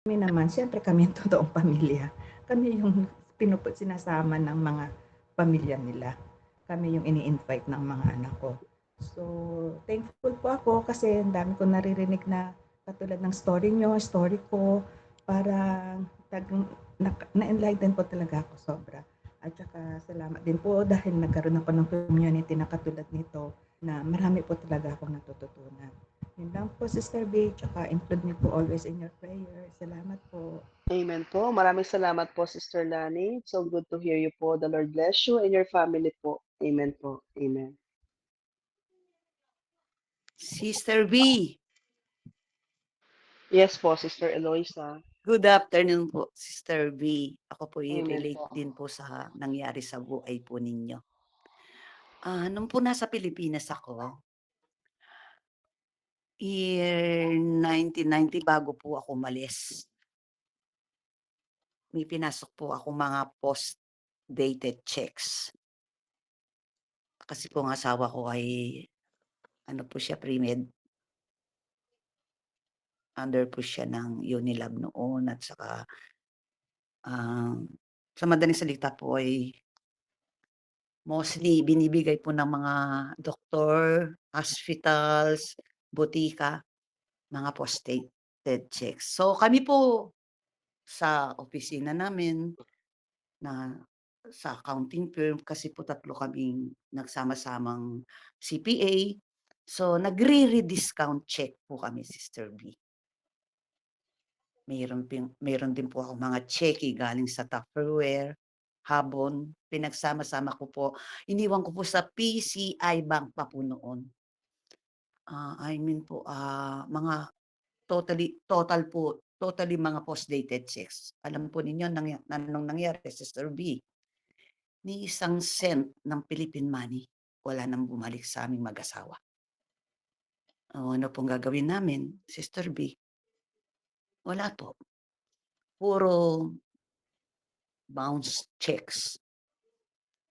Kami naman siyempre kami ang totoong pamilya. Kami yung sinasama ng mga pamilya nila. Kami yung ini-invite ng mga anak ko. So, thankful po ako kasi ang dami kong naririnig na katulad ng story niyo, story ko, parang na-enlighten po talaga ako sobra. At saka salamat din po dahil nagkaroon ako ng community na katulad nito na marami po talaga akong natututunan. Yun lang po, Sister B, tsaka include me po always in your prayer. Salamat po. Amen po. Maraming salamat po, Sister Lani. So good to hear you po. The Lord bless you and your family po. Amen po. Amen. Sister B, Yes po, Sister Eloisa. good afternoon po, Sister B. Ako po Amen i-relate po. din po sa nangyari sa buhay po ninyo. Nung po nasa Pilipinas ako, year 1990 bago po ako umalis, may pinasok po ako mga post-dated checks. Kasi po ang asawa ko ay ano po siya, pre-med. Under po siya ng Unilab noon at saka sa madaling salita po ay mostly binibigay po ng mga doktor, hospitals, botika, mga post-dated checks. So kami po sa opisina namin na sa accounting firm kasi po 3 kaming nagsama-samang CPA. So nagre-rediscount check po kami, Sister B. Meron din po akong mga cheque galing sa Tupperware, Habon, pinagsama-sama ko po. Iniwan ko po sa PCI Bank pa po noon. I mean po, mga totally mga post-dated checks. Alam po ninyo anong nangyari, Sister B, ni isang cent ng Philippine money, wala nang bumalik sa aming mag-asawa. Ano pong gagawin namin, Sister B? Wala po. Puro bounce checks.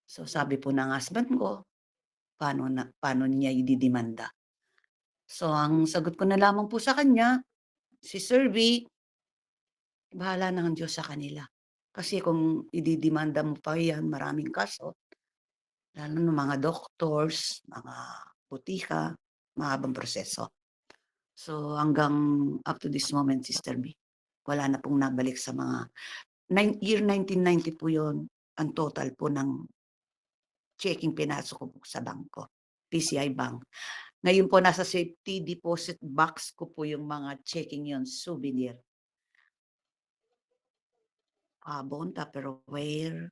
So sabi po ng husband ko, paano niya ididimanda? So ang sagot ko na lamang po sa kanya, Sister B, bahala na ang Diyos sa kanila. Kasi kung ididimanda mo pa yan, maraming kaso, lalo ng mga doctors, mga butika, mahabang proseso. So hanggang up to this moment, Sister B, wala na pong nabalik sa mga, year 1990 po yun, ang total po ng checking pinasok ko po sa bangko, PCI Bank. Ngayon po nasa safety deposit box ko po yung mga checking yon, souvenir. Habon, Tupperware,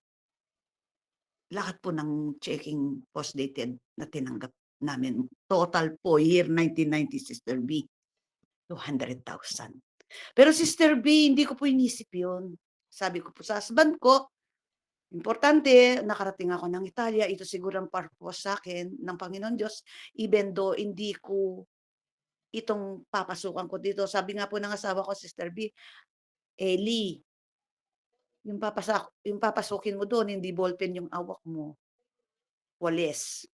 lahat po ng checking post-dated na tinanggap namin. Total po, year 1990, Sister B, 200,000. Pero Sister B, hindi ko po inisip yun. Sabi ko po sa husband ko, importante, nakarating ako ng Italia, ito siguro ang purpose sa akin ng Panginoon Diyos, even though hindi ko itong papasukan ko dito. Sabi nga po ng asawa ko, Sister B, Ellie, yung papasukin mo doon, hindi ballpen yung awak mo, walis,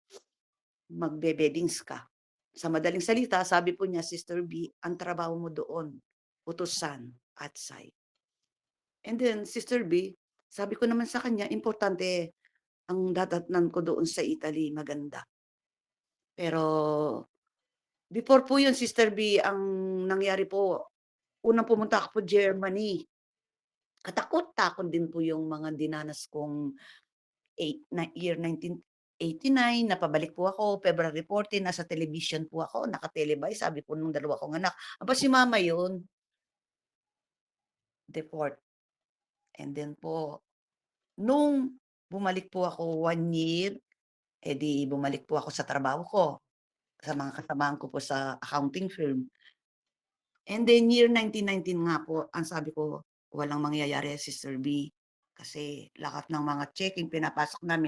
magbe-beddings ka. Sa madaling salita, sabi po niya, Sister B, ang trabaho mo doon, utusan at site. And then, Sister B, sabi ko naman sa kanya, importante ang dadatnan ko doon sa Italy, maganda. Pero, before po yun, Sister B, ang nangyari po, unang pumunta ako po Germany. Katakot-takot din po yung mga dinanas kong year 1989, napabalik po ako, February 14, nasa television po ako, naka-televise, sabi po nung dalawa kong anak, aba si mama yun, deport. And then po, nung bumalik po ako 1 year, di bumalik po ako sa trabaho ko, sa mga kasamahan ko po sa accounting firm. And then year 1919 nga po, ang sabi ko, walang mangyayari, Sister B, kasi lahat ng mga checking pinapasok namin